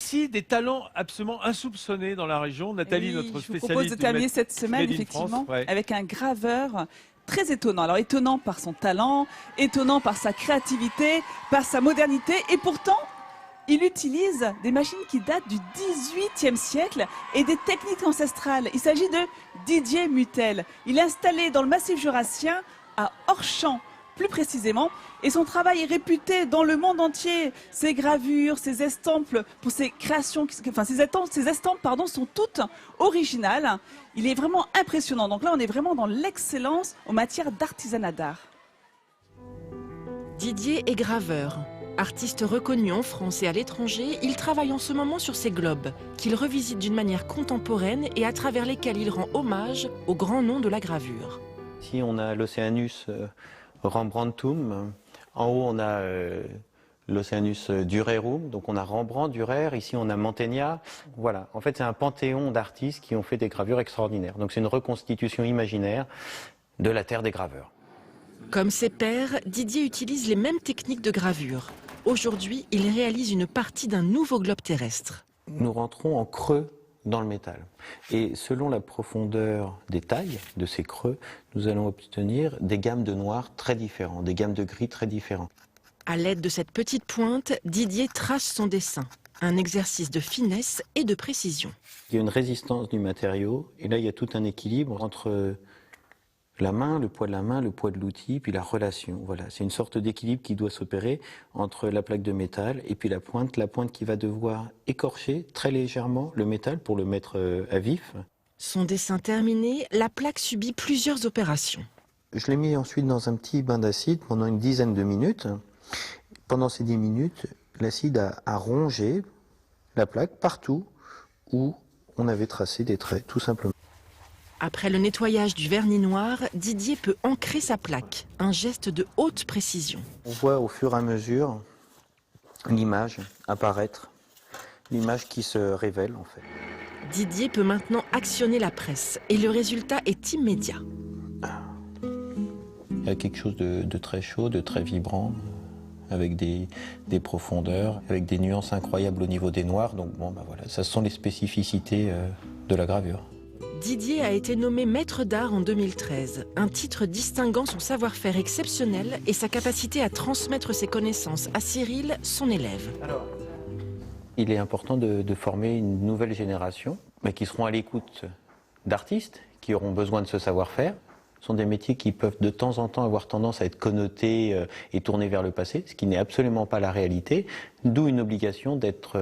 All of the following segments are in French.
ici des talents absolument insoupçonnés dans la région. Nathalie, notre spécialiste. Je vous propose de terminer cette semaine, effectivement, avec un graveur très étonnant. Alors étonnant par son talent, étonnant par sa créativité, par sa modernité, et pourtant, il utilise des machines qui datent du XVIIIe siècle et des techniques ancestrales. Il s'agit de Didier Mutel. Il est installé dans le massif jurassien à Orchamps, plus précisément, et son travail est réputé dans le monde entier. Ses gravures, ses estampes, pour ses créations, enfin ses estampes, sont toutes originales. Il est vraiment impressionnant. Donc là, on est vraiment dans l'excellence en matière d'artisanat d'art. Didier est graveur. Artiste reconnu en France et à l'étranger, il travaille en ce moment sur ses globes, qu'il revisite d'une manière contemporaine et à travers lesquels il rend hommage aux grands noms de la gravure. Ici, on a l'Oceanus Rembrandtum. En haut, on a l'Oceanus Durerum. Donc, on a Rembrandt, Dürer. Ici, on a Mantegna. Voilà. En fait, c'est un panthéon d'artistes qui ont fait des gravures extraordinaires. Donc, c'est une reconstitution imaginaire de la terre des graveurs. Comme ses pairs, Didier utilise les mêmes techniques de gravure. Aujourd'hui, il réalise une partie d'un nouveau globe terrestre. Nous rentrons en creux dans le métal. Et selon la profondeur des tailles de ces creux, nous allons obtenir des gammes de noir très différentes, des gammes de gris très différentes. À l'aide de cette petite pointe, Didier trace son dessin. Un exercice de finesse et de précision. Il y a une résistance du matériau, et là il y a tout un équilibre entre la main, le poids de la main, le poids de l'outil, puis la relation. Voilà, c'est une sorte d'équilibre qui doit s'opérer entre la plaque de métal et puis la pointe qui va devoir écorcher très légèrement le métal pour le mettre à vif. Son dessin terminé, la plaque subit plusieurs opérations. Je l'ai mis ensuite dans un petit bain d'acide pendant une dizaine de minutes. Pendant ces 10 minutes, l'acide a rongé la plaque partout où on avait tracé des traits, tout simplement. Après le nettoyage du vernis noir, Didier peut ancrer sa plaque, un geste de haute précision. On voit au fur et à mesure l'image apparaître, l'image qui se révèle en fait. Didier peut maintenant actionner la presse et le résultat est immédiat. Il y a quelque chose de très chaud, de très vibrant, avec des profondeurs, avec des nuances incroyables au niveau des noirs. Donc bon, voilà, ça sont les spécificités de la gravure. Didier a été nommé maître d'art en 2013, un titre distinguant son savoir-faire exceptionnel et sa capacité à transmettre ses connaissances à Cyril, son élève. Il est important de former une nouvelle génération, mais qui seront à l'écoute d'artistes qui auront besoin de ce savoir-faire. Ce sont des métiers qui peuvent de temps en temps avoir tendance à être connotés et tournés vers le passé, ce qui n'est absolument pas la réalité, d'où une obligation d'être,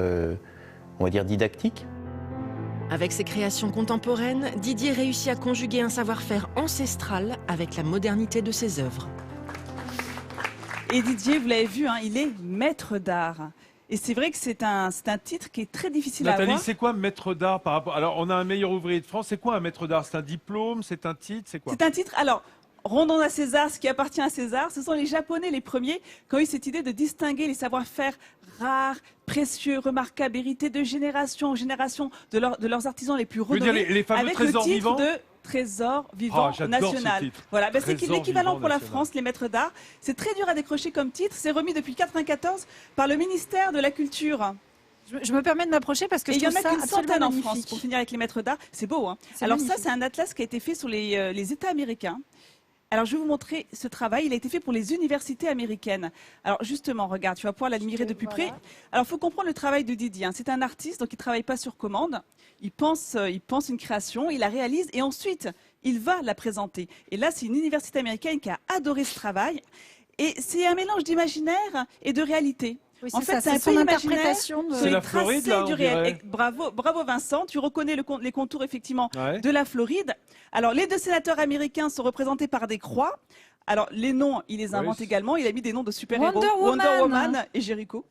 on va dire, didactique. Avec ses créations contemporaines, Didier réussit à conjuguer un savoir-faire ancestral avec la modernité de ses œuvres. Et Didier, vous l'avez vu, hein, il est maître d'art. Et c'est vrai que c'est un titre qui est très difficile à avoir. Nathalie, c'est quoi maître d'art par rapport... Alors, on a un meilleur ouvrier de France. C'est quoi un maître d'art? C'est un diplôme? C'est un titre? C'est quoi? C'est un titre. Alors, rendons à César ce qui appartient à César. Ce sont les Japonais les premiers qui ont eu cette idée de distinguer les savoir-faire rares, précieux, remarquables, hérités de génération en génération de leurs artisans les plus renommés. Les fameux avec trésors le titre vivants de Trésor vivant national. Voilà, c'est l'équivalent pour la France, les maîtres d'art. C'est très dur à décrocher comme titre. C'est remis depuis 1994 par le ministère de la Culture. Je me permets de m'approcher parce que il y en a qu'une centaine en France. Pour finir avec les maîtres d'art, c'est beau. Hein. Alors magnifique. Ça, c'est un atlas qui a été fait sur les États américains. Alors, je vais vous montrer ce travail. Il a été fait pour les universités américaines. Alors, justement, regarde, tu vas pouvoir l'admirer de plus près. Alors, il faut comprendre le travail de Didier. Hein. C'est un artiste, donc il ne travaille pas sur commande. Il pense une création, il la réalise et ensuite, il va la présenter. Et là, c'est une université américaine qui a adoré ce travail. Et c'est un mélange d'imaginaire et de réalité. Oui, en fait, c'est un peu interprétation de... C'est la Floride, là, du réel. Bravo Vincent, tu reconnais les contours effectivement de la Floride. Alors, les deux sénateurs américains sont représentés par des croix. Alors, les noms, il les invente également. Il a mis des noms de super-héros. Wonder Woman et Jericho.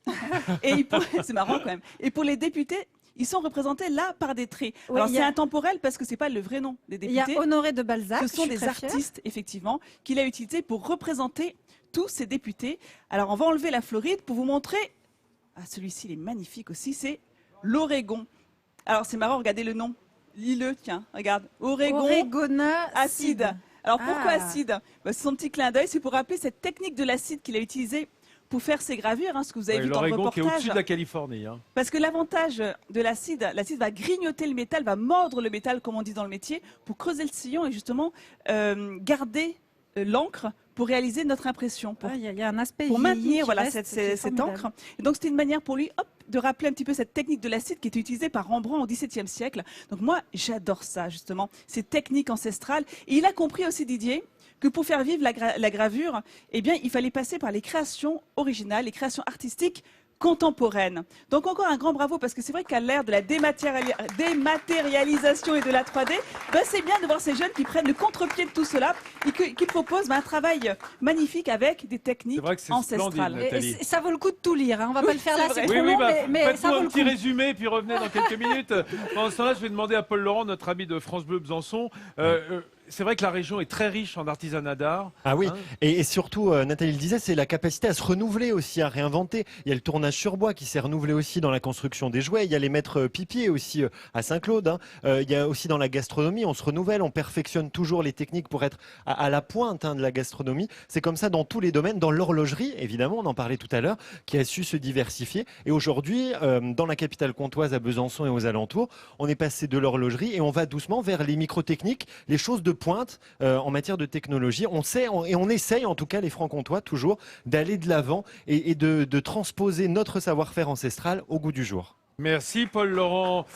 Et c'est marrant quand même. Et pour les députés, ils sont représentés là par des traits. Oui, alors, c'est intemporel parce que c'est pas le vrai nom des députés. Il y a Honoré de Balzac. Ce sont des artistes, effectivement, qu'il a utilisés pour représenter tous ces députés. Alors, on va enlever la Floride pour vous montrer... Ah, celui-ci, il est magnifique aussi, c'est l'Oregon. Alors, c'est marrant, regardez le nom. Lis-le, tiens, regarde. Orégona acide. Alors, pourquoi acide? C'est son petit clin d'œil, c'est pour rappeler cette technique de l'acide qu'il a utilisée pour faire ces gravures, ce que vous avez vu dans le l'Oregon qui est reportage. au-dessus de la Californie. Parce que l'avantage de l'acide va grignoter le métal, va mordre le métal, comme on dit dans le métier, pour creuser le sillon et justement garder l'encre pour réaliser notre impression, Il y a un aspect pour maintenir cette cette encre. Et donc c'était une manière pour lui de rappeler un petit peu cette technique de l'acide qui était utilisée par Rembrandt au XVIIe siècle. Donc moi, j'adore ça, justement, ces techniques ancestrales. Et il a compris aussi, Didier, que pour faire vivre la gravure, eh bien, il fallait passer par les créations originales, les créations artistiques contemporaines. Donc encore un grand bravo, parce que c'est vrai qu'à l'ère de la dématérialisation et de la 3D, c'est bien de voir ces jeunes qui prennent le contre-pied de tout cela et qui proposent un travail magnifique avec des techniques ancestrales. Splendide, et ça vaut le coup de tout lire, on va pas le faire là, c'est trop Oui, long, mais faites-nous ça vaut un le petit coup. résumé, puis revenez dans quelques minutes. Pendant ce temps-là, je vais demander à Paul Laurent, notre ami de France Bleu Besançon. C'est vrai que la région est très riche en artisanat d'art. Ah oui, et surtout, Nathalie le disait, c'est la capacité à se renouveler aussi, à réinventer. Il y a le tournage sur bois qui s'est renouvelé aussi dans la construction des jouets. Il y a les maîtres pipiers aussi à Saint-Claude. Il y a aussi dans la gastronomie, on se renouvelle, on perfectionne toujours les techniques pour être à la pointe de la gastronomie. C'est comme ça dans tous les domaines. Dans l'horlogerie, évidemment, on en parlait tout à l'heure, qui a su se diversifier. Et aujourd'hui, dans la capitale comtoise, à Besançon et aux alentours, on est passé de l'horlogerie et on va doucement vers les microtechniques, les choses de pointe en matière de technologie. On sait et on essaye, en tout cas les Francs-Comtois, toujours d'aller de l'avant et de transposer notre savoir-faire ancestral au goût du jour. Merci Paul Laurent.